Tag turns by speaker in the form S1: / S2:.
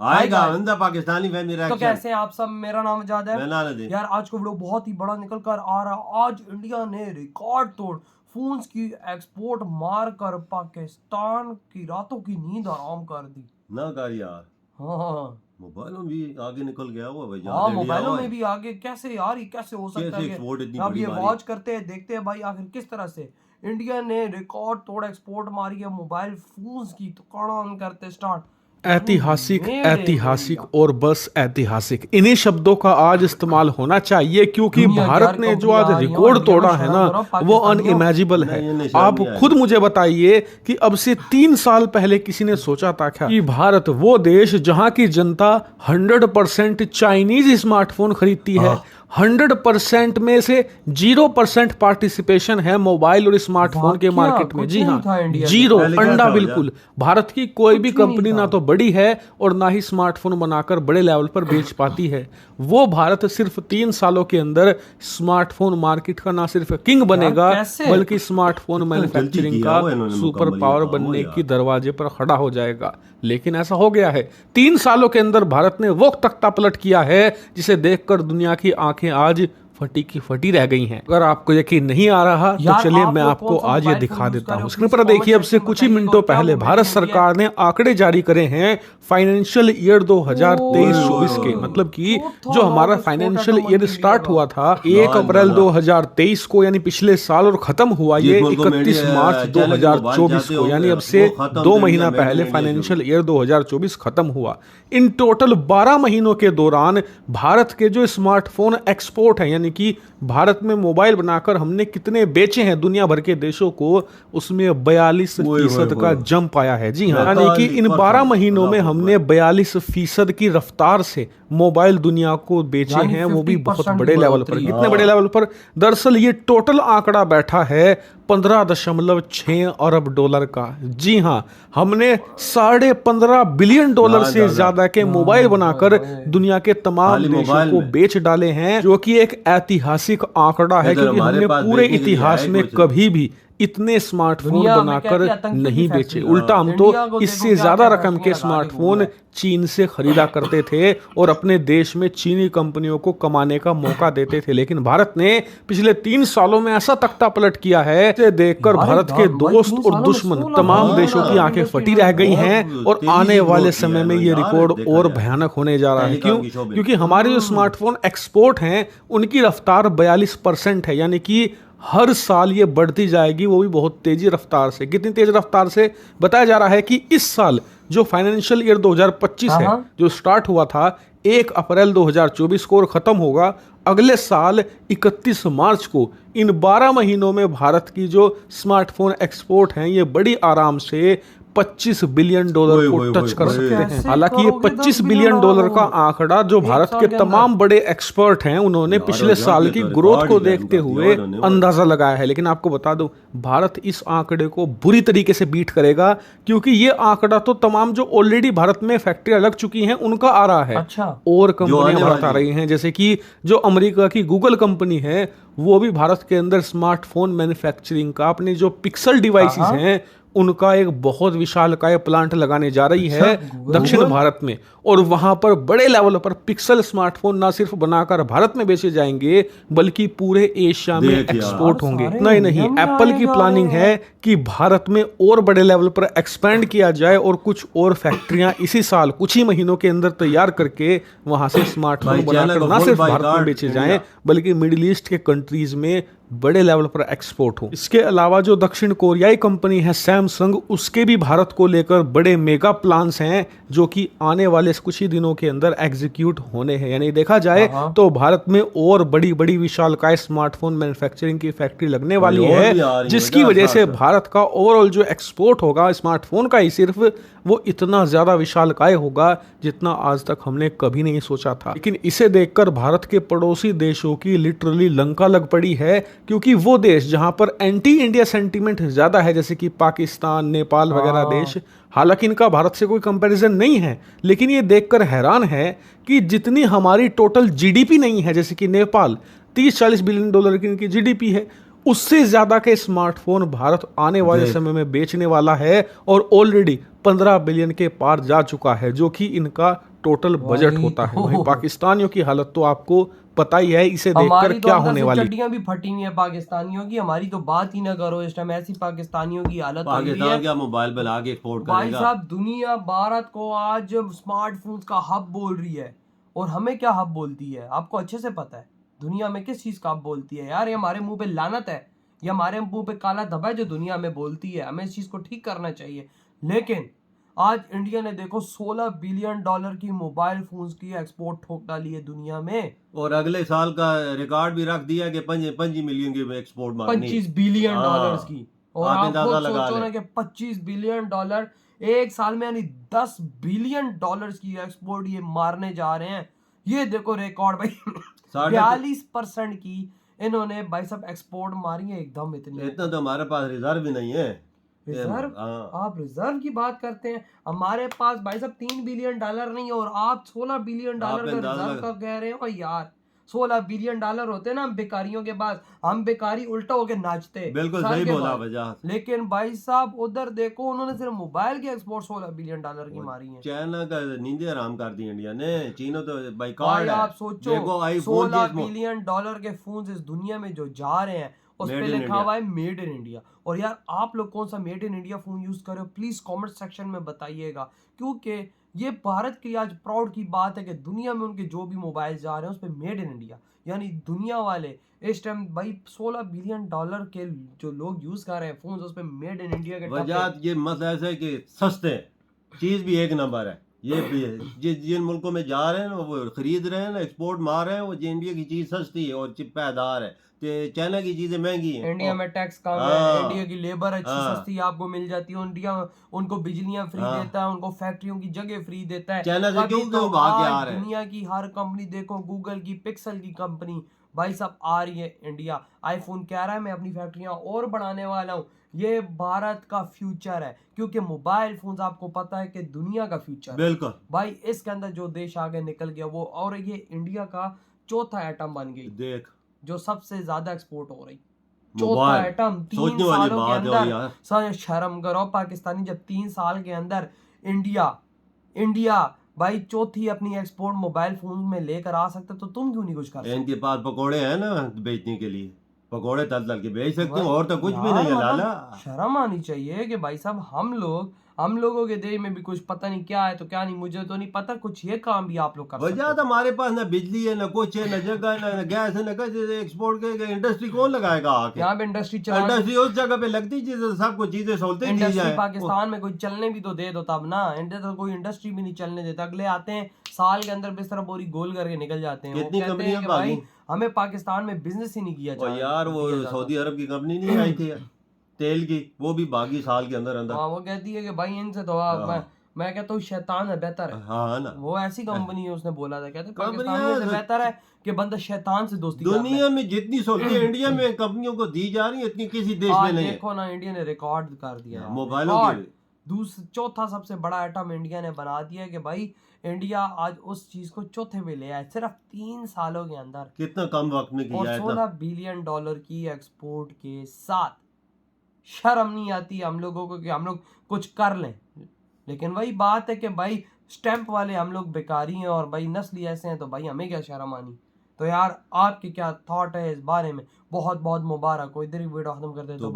S1: आएगा बंदा पाकिस्तानी फैन मेरा।
S2: तो कैसे आप सब, मेरा नाम आजाद है।
S1: मैं नाले
S2: यार आज का वीडियो बहुत ही बड़ा निकल कर आ रहा। आज इंडिया ने रिकॉर्ड तोड़ फोन्स की एक्सपोर्ट मार कर पाकिस्तान की रातों की नींद आराम कर दी
S1: ना कर यार।
S2: हाँ
S1: मोबाइलों भी आगे निकल गया हुआ भाई।
S2: हाँ, मोबाइलों में भी आगे कैसे यार, ये कैसे हो सकता है
S1: एक्सपोर्ट इतनी
S2: अब
S1: बड़ी
S2: ये
S1: मारी।
S2: वॉच करते हैं, देखते हैं भाई आखिर किस तरह से इंडिया ने रिकॉर्ड तोड़ एक्सपोर्ट मारी है मोबाइल फोन्स की। तो कौन करते स्टार्ट।
S3: ऐतिहासिक, ऐतिहासिक और बस ऐतिहासिक, इन्हीं शब्दों का आज इस्तेमाल होना चाहिए क्योंकि भारत ने जो आज रिकॉर्ड तोड़ा है ना, वो अनइमेजिबल है। आप खुद मुझे बताइए कि अब से 3 साल पहले किसी ने सोचा था क्या कि भारत वो देश जहां की जनता 100% चाइनीज स्मार्टफोन खरीदती है, 100% में से 0% पार्टिसिपेशन है मोबाइल और स्मार्टफोन के मार्केट में। जी हाँ, जीरो, अंडा बिल्कुल। भारत की कोई भी कंपनी ना तो बड़ी है और ना ही स्मार्टफोन बनाकर बड़े लेवल पर बेच पाती है। वो भारत सिर्फ 3 सालों के अंदर स्मार्टफोन मार्केट का ना सिर्फ किंग बनेगा बल्कि स्मार्टफोन मैन्युफैक्चरिंग का सुपर पावर बनने की दरवाजे पर खड़ा हो जाएगा। लेकिन ऐसा हो गया है, 3 सालों के अंदर भारत ने वो तख्ता पलट किया है जिसे देखकर दुनिया की आंखें आज फटी की फटी रह गई हैं। अगर आपको यकीन नहीं आ रहा तो चलिए मैं आपको आज ये दिखा देता हूँ। स्क्रीन पर देखिए, अब से कुछ ही मिनटों पहले भारत सरकार ने आंकड़े जारी करे हैं फाइनेंशियल ईयर 2023-24 के। मतलब कि जो हमारा फाइनेंशियल ईयर स्टार्ट हुआ था 1 अप्रैल 2023 को, यानी पिछले साल, और खत्म हुआ ये 31 मार्च 2024 को, यानी अब से 2 महीना पहले फाइनेंशियल ईयर 2024 खत्म हुआ। इन टोटल 12 महीनों के दौरान भारत के जो स्मार्टफोन एक्सपोर्ट है, यानी कि भारत में मोबाइल बनाकर हमने कितने बेचे हैं दुनिया भर के देशों को, उसमें 42% का जंप आया है। जी हाँ, यानी कि इन 12 महीनों में हमने 42% की रफ्तार से मोबाइल दुनिया को बेचे हैं, वो भी बहुत बड़े लेवल पर। कितने बड़े लेवल पर? दरअसल ये टोटल आंकड़ा बैठा है 15.6 अरब डॉलर का। जी हाँ, हमने $15.5 बिलियन से ज्यादा के मोबाइल बनाकर दुनिया के तमाम देशों को बेच डाले हैं, जो कि एक ऐतिहासिक आंकड़ा है क्योंकि हमने पूरे इतिहास में कभी भी इतने स्मार्टफोन बनाकर नहीं बेचे। उल्टा हम तो इससे ज्यादा रकम के स्मार्टफोन चीन से खरीदा करते थे और अपने देश में चीनी कंपनियों को कमाने का मौका देते थे। लेकिन भारत ने पिछले 3 सालों में ऐसा तख्ता पलट किया है, इसे देखकर भारत के दोस्त और दुश्मन तमाम देशों की आंखें फटी रह गई हैं और आने वाले समय में ये रिकॉर्ड और भयानक होने जा रहा है। क्यों? क्योंकि हमारे जो स्मार्टफोन एक्सपोर्ट हैं उनकी रफ्तार 42% है, यानी कि हर साल ये बढ़ती जाएगी, वो भी बहुत तेजी रफ्तार से। कितनी तेज रफ्तार से? बताया जा रहा है कि इस साल जो फाइनेंशियल ईयर 2025 है, जो स्टार्ट हुआ था 1 अप्रैल 2024 को और खत्म होगा अगले साल 31 मार्च को, इन 12 महीनों में भारत की जो स्मार्टफोन एक्सपोर्ट हैं ये बड़ी आराम से $25 बिलियन को टच कर सकते हैं। हालांकि ये $25 बिलियन का आंकड़ा जो भारत के तमाम बड़े एक्सपर्ट हैं उन्होंने पिछले साल की ग्रोथ को देखते हुए अंदाजा लगाया है। लेकिन आपको बता दूं, भारत इस आंकड़े को बुरी तरीके से बीट करेगा क्योंकि ये आंकड़ा तो तमाम जो ऑलरेडी भारत में फैक्ट्रियां लग चुकी हैं उनका आ रहा है। और कंपनियां भारत आ रही हैं, जैसे कि जो अमेरिका की गूगल कंपनी है वो भी भारत के अंदर स्मार्टफोन मैन्युफैक्चरिंग का, अपने जो पिक्सल डिवाइसेस हैं उनका एक बहुत विशालकाय प्लांट लगाने जा रही है दक्षिण भारत में। और वहां पर बड़े लेवल पर पिक्सल स्मार्टफोन ना सिर्फ बनाकर भारत में बेचे जाएंगे बल्कि पूरे एशिया में एक्सपोर्ट होंगे। नहीं, एप्पल की प्लानिंग है कि भारत में और बड़े लेवल पर एक्सपेंड किया जाए और कुछ और फैक्ट्रियां इसी साल कुछ ही महीनों के अंदर तैयार करके वहां से स्मार्टफोन बनाकर ना सिर्फ भारत में बेचे जाएं बल्कि मिडिल ईस्ट के कंट्रीज में बड़े लेवल पर एक्सपोर्ट हो। इसके अलावा जो दक्षिण कोरियाई कंपनी है सैमसंग, उसके भी भारत को लेकर बड़े मेगा प्लान्स हैं जो कि आने वाले कुछ ही दिनों के अंदर एग्जीक्यूट होने हैं। यानी देखा जाए तो भारत में और बड़ी बड़ी विशालकाय स्मार्टफोन मैन्युफैक्चरिंग की फैक्ट्री लगने वाली है, जिसकी वजह से भारत का ओवरऑल जो एक्सपोर्ट होगा स्मार्टफोन का ही सिर्फ, वो इतना ज्यादा विशालकाय होगा जितना आज तक हमने कभी नहीं सोचा था। लेकिन इसे देखकर भारत के पड़ोसी देशों की लिटरली लंका लग पड़ी है क्योंकि वो देश जहां पर एंटी इंडिया सेंटीमेंट ज्यादा है, जैसे कि पाकिस्तान, नेपाल वगैरह देश, हालांकि इनका भारत से कोई कंपैरिजन नहीं है, लेकिन ये देखकर हैरान है कि जितनी हमारी टोटल जीडीपी नहीं है, जैसे कि नेपाल $30-40 बिलियन की इनकी जीडीपी है, उससे ज्यादा के स्मार्टफोन भारत आने वाले समय में बेचने वाला है और ऑलरेडी 15 बिलियन के पार जा चुका है, जो कि इनका टोटल बजट होता है। वहीं पाकिस्तानियों की हालत तो आपको पता ही है, इसे देखकर क्या होने वाली।
S2: चड्डियां भी फटी हुई है पाकिस्तानियों की, हमारी तो बात ही ना करो। इस टाइम ऐसी पाकिस्तानियों की हालत हुई है।
S1: पाकिस्तान क्या मोबाइल पे लाके एक्सपोर्ट
S2: भाई
S1: करेगा?
S2: साहब, दुनिया भारत को आज स्मार्टफोन्स का हब बोल रही है, और हमें क्या हब बोलती है आपको अच्छे से पता है। दुनिया में किस चीज का हब बोलती है यार? ये हमारे मुंह पे लानत है, ये हमारे मुंह पे काला धब्बा है जो दुनिया में बोलती है। हमें इस चीज को ठीक करना चाहिए। लेकिन आज इंडिया ने देखो 16 बिलियन डॉलर की मोबाइल फोन्स की एक्सपोर्ट ठोक डाली है दुनिया में,
S1: और अगले साल का रिकॉर्ड भी रख दिया कि 5 मिलियन की एक्सपोर्ट मारनी,
S2: 25 बिलियन
S1: हाँ।
S2: डॉलर्स की। और
S1: आप
S2: आप
S1: अंदाजा
S2: खुद
S1: लगा
S2: सोचो
S1: लें।
S2: ना कि 25 बिलियन डॉलर एक साल में, यानी 10 बिलियन डॉलर्स की एक्सपोर्ट ये मारने जा रहे हैं। ये देखो रिकॉर्ड भाई, 42% की इन्होंने भाई सब एक्सपोर्ट मारी है एकदम।
S1: इतना तो हमारे पास रिजर्व भी नहीं है।
S2: रिजर्व?
S1: हाँ।
S2: आप रिजर्व की बात करते हैं, हमारे पास भाई साहब 3 बिलियन डॉलर नहीं है, और आप 16 बिलियन डॉलर का रिजर्व का कह रहे हो यार। 16 बिलियन डॉलर होते ना हम बेकारियों के पास, हम बेकारी उल्टा होके नाचते।
S1: बिल्कुल सही बोला वजह।
S2: लेकिन भाई साहब उधर देखो, उन्होंने सिर्फ मोबाइल की एक्सपोर्ट 16 बिलियन डॉलर की मारी है।
S1: चाइना का नींदे आराम कर दी इंडिया ने, चीनो तो
S2: भाई
S1: बाइकॉट है।
S2: आप सोचो,
S1: देखो आईफोन
S2: 16 बिलियन डॉलर के फोन इस दुनिया में जो जा रहे हैं, उस पे लिखा हुआ है मेड इन इंडिया। और यार आप लोग कौन सा made in India phone use कर रहे हो, प्लीज कमेंट सेक्शन में बताइएगा। क्योंकि ये भारत की आज प्राउड की बात है कि दुनिया में उनके जो भी मोबाइल जा रहे हैं उस पे मेड इन इंडिया, यानी दुनिया वाले इस टाइम भाई 16 बिलियन डॉलर के जो लोग यूज कर रहे हैं फोन, उस पे मेड इन इंडिया के
S1: वजह ये मसला ऐसा है कि सस्ते चीज भी एक नंबर है। ये भी जिन मुल्कों में जा रहे हैं वो खरीद रहे हैं ना, एक्सपोर्ट मार रहे हैं, वो इंडिया की चीज सस्ती है और पैदार है। चाइना की चीजें महंगी हैं।
S2: इंडिया में टैक्स कम है, इंडिया की लेबर अच्छी सस्ती आपको मिल जाती है। इंडिया उनको बिजलियां फ्री देता है, उनको फैक्ट्रियों की जगह फ्री देता है।
S1: चाइना से क्यों
S2: तो
S1: भाग के आ रहे हैं?
S2: दुनिया की हर कंपनी देखो, गूगल की, पिक्सल की कंपनी भाई सब आ रही है इंडिया। आईफोन कह रहा है मैं अपनी फैक्ट्रियां और बढ़ाने वाला हूँ। ये भारत का फ्यूचर है, क्योंकि मोबाइल फोन आपको पता है कि दुनिया का फ्यूचर है।
S1: बिल्कुल
S2: भाई इसके अंदर जो देश आगे निकल गया वो, और ये इंडिया का चौथा आइटम बन गई,
S1: देख
S2: जो सबसे ज्यादा एक्सपोर्ट हो रही। चौथा आइटम 3 सालों के अंदर। सर शर्म करो पाकिस्तानी, जब 3 साल के अंदर इंडिया भाई चौथी अपनी एक्सपोर्ट मोबाइल फोन में लेकर आ सकते, तो तुम क्यों नहीं कुछ कर सकते?
S1: इनके पास पकोड़े हैं ना बेचने के लिए, पकोड़े तल तल के बेच सकते हो, और तो कुछ भी नहीं है लाला।
S2: शर्म आनी चाहिए कि भाई साहब हम लोगों के देश में भी कुछ पता नहीं क्या है तो क्या नहीं, मुझे तो नहीं पता, कुछ ये काम भी आप लोग कर सकते
S1: वजह तो हमारे पास ना बिजली है, ना कुछ है, ना जगह, ना गैस है, ना कुछ। एक्सपोर्ट के इंडस्ट्री कौन लगाएगा आके?
S2: यहाँ पे इंडस्ट्री
S1: उस जगह पे लगती चीजें, सब कुछ चीजें सहूलतें दी जाए।
S2: पाकिस्तान में कोई चलने भी तो दे दो तब ना। इंडिया तो कोई इंडस्ट्री भी नहीं चलने देता। अगले आते हैं साल के अंदर बिस्तर बोरी गोल करके निकल जाते हैं।
S1: कितनी कंपनियां भागी?
S2: हमें पाकिस्तान में बिजनेस ही नहीं किया
S1: और यार वो सऊदी अरब की कंपनी नहीं आई थी तेल की, वो भी भागी साल के अंदर अंदर।
S2: हाँ, वो कहती है कि भाई इनसे तो मैं कहता हूँ शैतान है बेहतर है।
S1: हाँ ना,
S2: वो ऐसी कंपनी है, उसने बोला था, कहते पाकिस्तान से बेहतर है कि बंदा शैतान से दोस्ती कर ले।
S1: दुनिया में जितनी सहूलतें इंडिया में कंपनियों को दी जा रही है इतनी किसी देश में नहीं है।
S2: देखो ना, इंडिया ने रिकॉर्ड कर दिया
S1: मोबाइलों के।
S2: चौथा सबसे बड़ा आइटम इंडिया ने बना दिया है कि भाई इंडिया आज उस चीज को चौथे पे ले आया सिर्फ 3 सालों के अंदर।
S1: कितना कम वक्त में किया
S2: और
S1: है।
S2: 16 बिलियन डॉलर की एक्सपोर्ट के साथ शर्म नहीं आती हम लोगों को कि हम लोग कुछ कर लें। लेकिन वही बात है कि भाई स्टैंप वाले हम लोग बेकारी हैं, और भाई नस्ली ऐसे हैं, तो भाई हमें क्या शर्म आनी। तो यार आपके क्या थॉट है इस बारे में? बहुत बहुत मुबारक हो। इधर ही वीडियो खत्म कर दे तो